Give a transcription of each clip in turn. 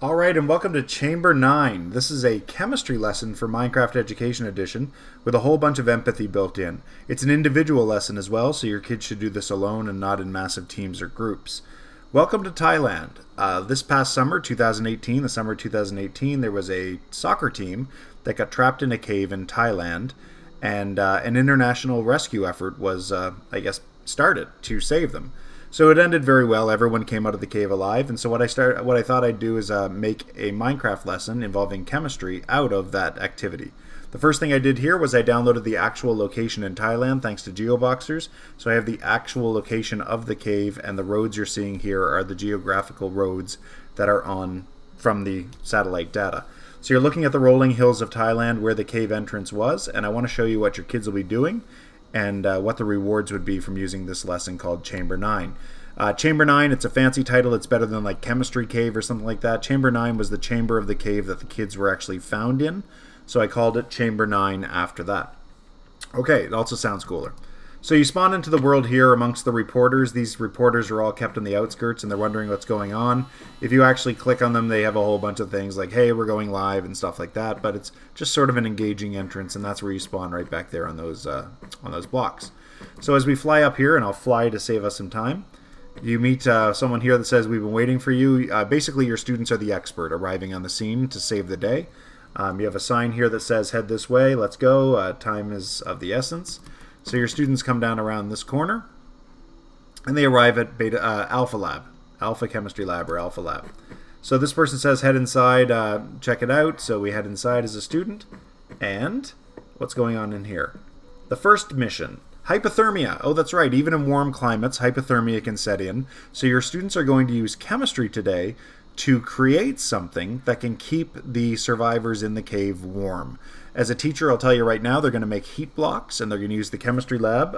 Alright, and welcome to Chamber 9. This is a chemistry lesson for Minecraft Education Edition with a whole bunch of empathy built in. It's an individual lesson as well, so your kids should do this alone and not in massive teams or groups. Welcome to Thailand. This past summer, 2018, the summer of 2018, there was a soccer team that got trapped in a cave in Thailand, and an international rescue effort was, started to save them. So it ended very well. Everyone came out of the cave alive, and so what I thought I'd do is make a Minecraft lesson involving chemistry out of that activity. The first thing I did here was I downloaded the actual location in Thailand thanks to GeoBoxers. So I have the actual location of the cave, and the roads you're seeing here are the geographical roads that are on from the satellite data. So you're looking at the rolling hills of Thailand where the cave entrance was, and I want to show you what your kids will be doing and what the rewards would be from using this lesson called Chamber 9. Chamber 9, it's a fancy title. It's better than like Chemistry Cave or something like that. Chamber 9 was the chamber of the cave that the kids were actually found in, so I called it Chamber 9 after that. Okay, it also sounds cooler. So you spawn into the world here amongst the reporters. These reporters are all kept in the outskirts and they're wondering what's going on. If you actually click on them, they have a whole bunch of things like, hey, we're going live and stuff like that, but it's just sort of an engaging entrance, and that's where you spawn right back there on those blocks. So as we fly up here, and I'll fly to save us some time, you meet someone here that says, we've been waiting for you. Basically, your students are the expert arriving on the scene to save the day. You have a sign here that says, head this way, let's go, time is of the essence. So your students come down around this corner, and they arrive at Alpha Lab, Alpha Chemistry Lab or Alpha Lab. So this person says head inside, check it out. So we head inside as a student, and what's going on in here? The first mission, hypothermia. Oh, that's right. Even in warm climates, hypothermia can set in. So your students are going to use chemistry today to create something that can keep the survivors in the cave warm. As a teacher, I'll tell you right now, they're going to make heat blocks, and they're going to use the chemistry lab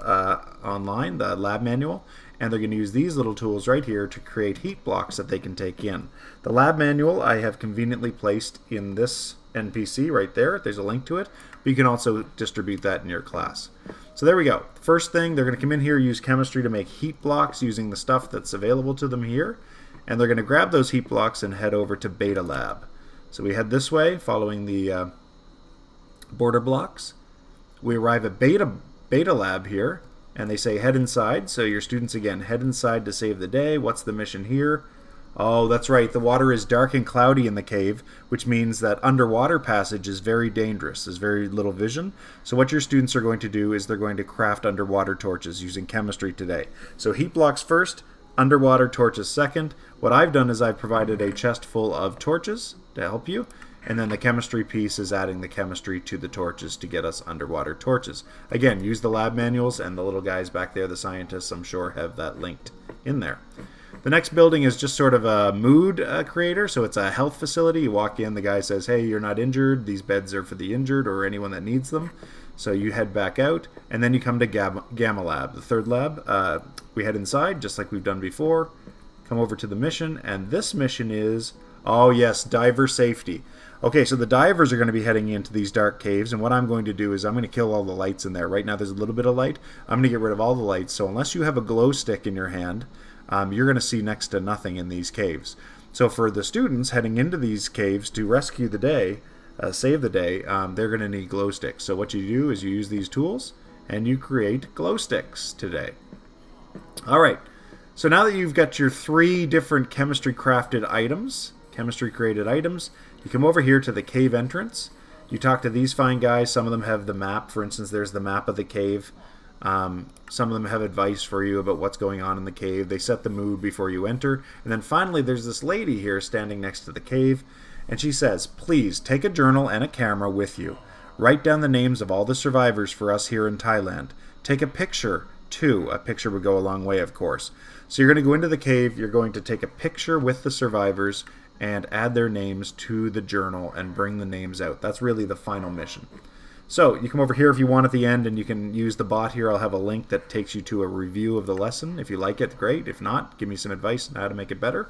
online, the lab manual, and they're going to use these little tools right here to create heat blocks that they can take in. The lab manual I have conveniently placed in this NPC right there. There's a link to it, but you can also distribute that in your class. So there we go. First thing, they're going to come in here, use chemistry to make heat blocks using the stuff that's available to them here, and they're going to grab those heat blocks and head over to Beta Lab. So we head this way, following the border blocks. We arrive at Beta Lab here, and they say head inside. So your students again head inside to save the day. What's the mission here? Oh, that's right. The water is dark and cloudy in the cave, which means that underwater passage is very dangerous. There's very little vision. So what your students are going to do is they're going to craft underwater torches using chemistry today. So heat blocks first, underwater torches second. What I've done is I've provided a chest full of torches to help you. And then the chemistry piece is adding the chemistry to the torches to get us underwater torches. Again, use the lab manuals, and the little guys back there, the scientists, I'm sure have that linked in there. The next building is just sort of a mood creator, so it's a health facility. You walk in, the guy says, hey, you're not injured. These beds are for the injured or anyone that needs them. So you head back out, and then you come to Gamma Lab, the third lab. We head inside, just like we've done before. Come over to the mission, and this mission is, oh yes, diver safety. Okay, so the divers are going to be heading into these dark caves, and what I'm going to do is I'm going to kill all the lights in there. Right now there's a little bit of light. I'm going to get rid of all the lights, so unless you have a glow stick in your hand, you're going to see next to nothing in these caves. So for the students heading into these caves to rescue the day, save the day, they're going to need glow sticks. So what you do is you use these tools, and you create glow sticks today. Alright, so now that you've got your 3 different chemistry crafted items, chemistry created items, you come over here to the cave entrance. You talk to these fine guys. Some of them have the map. For instance, there's the map of the cave. Some of them have advice for you about what's going on in the cave. They set the mood before you enter. And then finally, there's this lady here standing next to the cave. And she says, please take a journal and a camera with you. Write down the names of all the survivors for us here in Thailand. Take a picture, too. A picture would go a long way, of course. So you're going to go into the cave. You're going to take a picture with the survivors and add their names to the journal and bring the names out. That's really the final mission. So you come over here if you want at the end, and you can use the bot here. I'll have a link that takes you to a review of the lesson. If you like it, great. If not, give me some advice on how to make it better.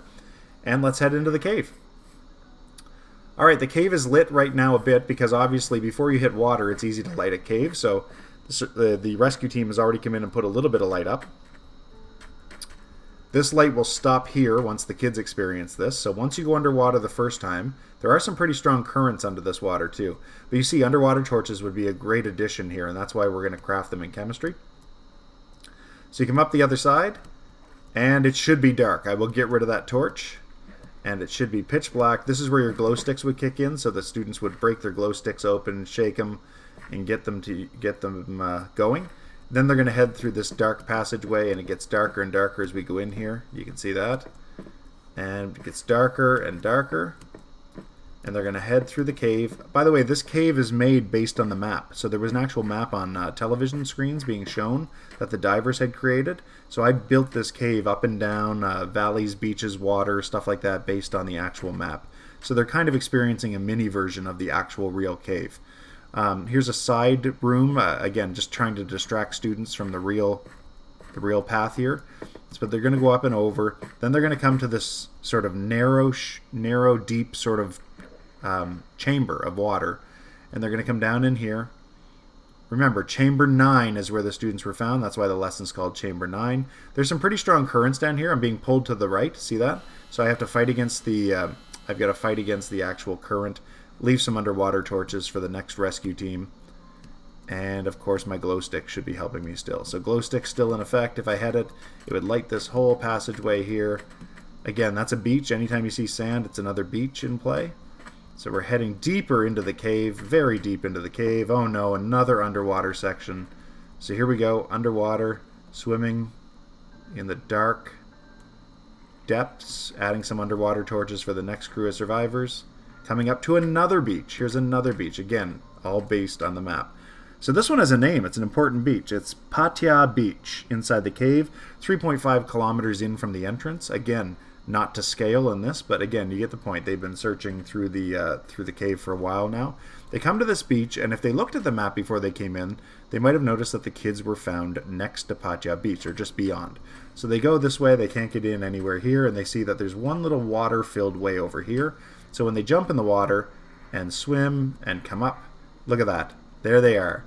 And let's head into the cave. Alright, the cave is lit right now a bit because obviously before you hit water, it's easy to light a cave. So the rescue team has already come in and put a little bit of light up. This light will stop here once the kids experience this. So once you go underwater the first time, there are some pretty strong currents under this water too. But you see, underwater torches would be a great addition here, and that's why we're going to craft them in chemistry. So you come up the other side, and it should be dark. I will get rid of that torch, and it should be pitch black. This is where your glow sticks would kick in, so the students would break their glow sticks open, shake them, and get them going. Then they're going to head through this dark passageway, and it gets darker and darker as we go in here. You can see that. And it gets darker and darker. And they're going to head through the cave. By the way, this cave is made based on the map. So there was an actual map on television screens being shown that the divers had created. So I built this cave up and down, valleys, beaches, water, stuff like that, based on the actual map. So they're kind of experiencing a mini version of the actual real cave. Here's a side room, again, just trying to distract students from the real path here. But they're going to go up and over. Then they're going to come to this sort of narrow, deep sort of chamber of water, and they're going to come down in here. Remember, chamber 9 is where the students were found. That's why the lesson's called chamber 9. There's some pretty strong currents down here. I'm being pulled to the right. See that? So I have to fight against the I've got to fight against the actual current. Leave some underwater torches for the next rescue team. And of course my glow stick should be helping me still. So glow stick's still in effect. If I had it, it would light this whole passageway here. Again, that's a beach. Anytime you see sand, it's another beach in play. So we're heading deeper into the cave, very deep into the cave. Oh no, another underwater section. So here we go, underwater, swimming in the dark depths, adding some underwater torches for the next crew of survivors. Coming up to another beach. Here's another beach, again, all based on the map. So this one has a name. It's an important beach. It's Patia Beach inside the cave, 3.5 kilometers in from the entrance. Again, not to scale in this, but again, you get the point. They've been searching through the cave for a while now. They come to this beach, and if they looked at the map before they came in, they might have noticed that the kids were found next to Patia Beach, or just beyond. So they go this way, they can't get in anywhere here, and they see that there's one little water-filled way over here. So when they jump in the water and swim and come up, look at that. There they are.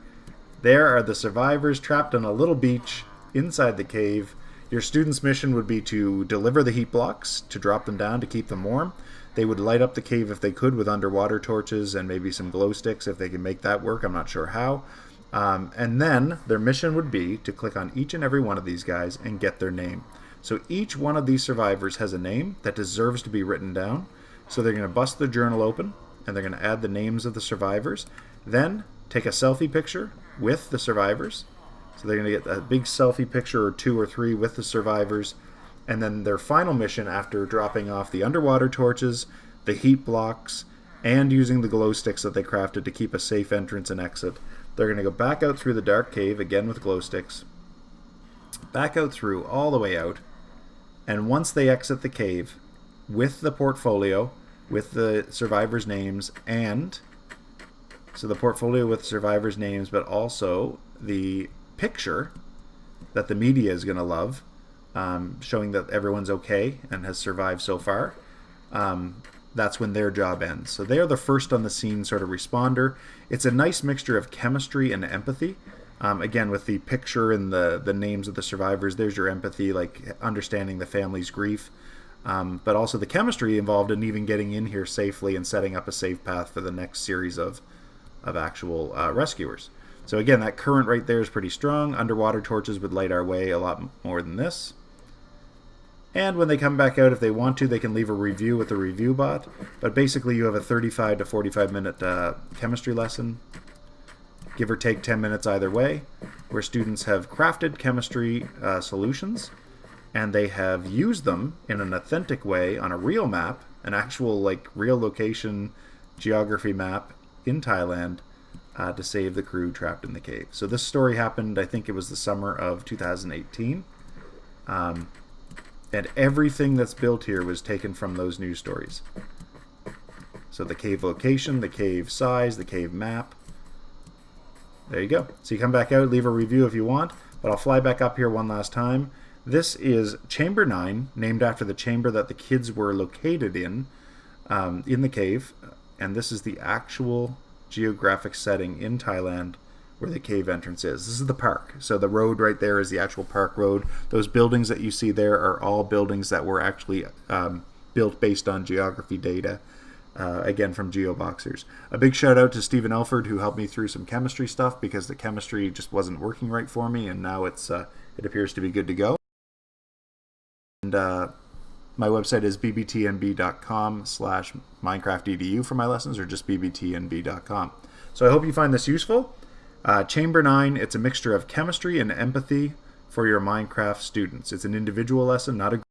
There are the survivors trapped on a little beach inside the cave. Your student's mission would be to deliver the heat blocks, to drop them down, to keep them warm. They would light up the cave if they could with underwater torches and maybe some glow sticks if they can make that work. I'm not sure how. And then their mission would be to click on each and every one of these guys and get their name. So each one of these survivors has a name that deserves to be written down. So they're going to bust the journal open, and they're going to add the names of the survivors. Then take a selfie picture with the survivors. So they're going to get a big selfie picture or 2 or 3 with the survivors. And then their final mission, after dropping off the underwater torches, the heat blocks, and using the glow sticks that they crafted to keep a safe entrance and exit, they're going to go back out through the dark cave, again with glow sticks, back out through, all the way out, and once they exit the cave, with the portfolio, with the survivors' names, and so the portfolio with survivors' names, but also the picture that the media is going to love, showing that everyone's okay and has survived so far, that's when their job ends. So they are the first on the scene sort of responder. It's a nice mixture of chemistry and empathy. Again, with the picture and the names of the survivors, there's your empathy, like understanding the family's grief. But also the chemistry involved in even getting in here safely and setting up a safe path for the next series of actual rescuers. So again, that current right there is pretty strong. Underwater torches would light our way a lot more than this. And when they come back out, if they want to, they can leave a review with the review bot. But basically you have a 35 to 45 minute chemistry lesson, give or take 10 minutes either way, where students have crafted chemistry solutions, and they have used them in an authentic way on a real map, an actual like real location geography map in Thailand, to save the crew trapped in the cave. So this story happened, I think it was the summer of 2018. And everything that's built here was taken from those news stories. So the cave location, the cave size, the cave map. There you go. So you come back out, leave a review if you want, but I'll fly back up here one last time. This is Chamber 9, named after the chamber that the kids were located in the cave. And this is the actual geographic setting in Thailand where the cave entrance is. This is the park. So the road right there is the actual park road. Those buildings that you see there are all buildings that were actually built based on geography data, again from GeoBoxers. A big shout out to Stephen Elford, who helped me through some chemistry stuff because the chemistry just wasn't working right for me, and now it appears to be good to go. And my website is bbtnb.com/MinecraftEDU for my lessons, or just bbtnb.com. So I hope you find this useful. Chamber 9, it's a mixture of chemistry and empathy for your Minecraft students. It's an individual lesson, not a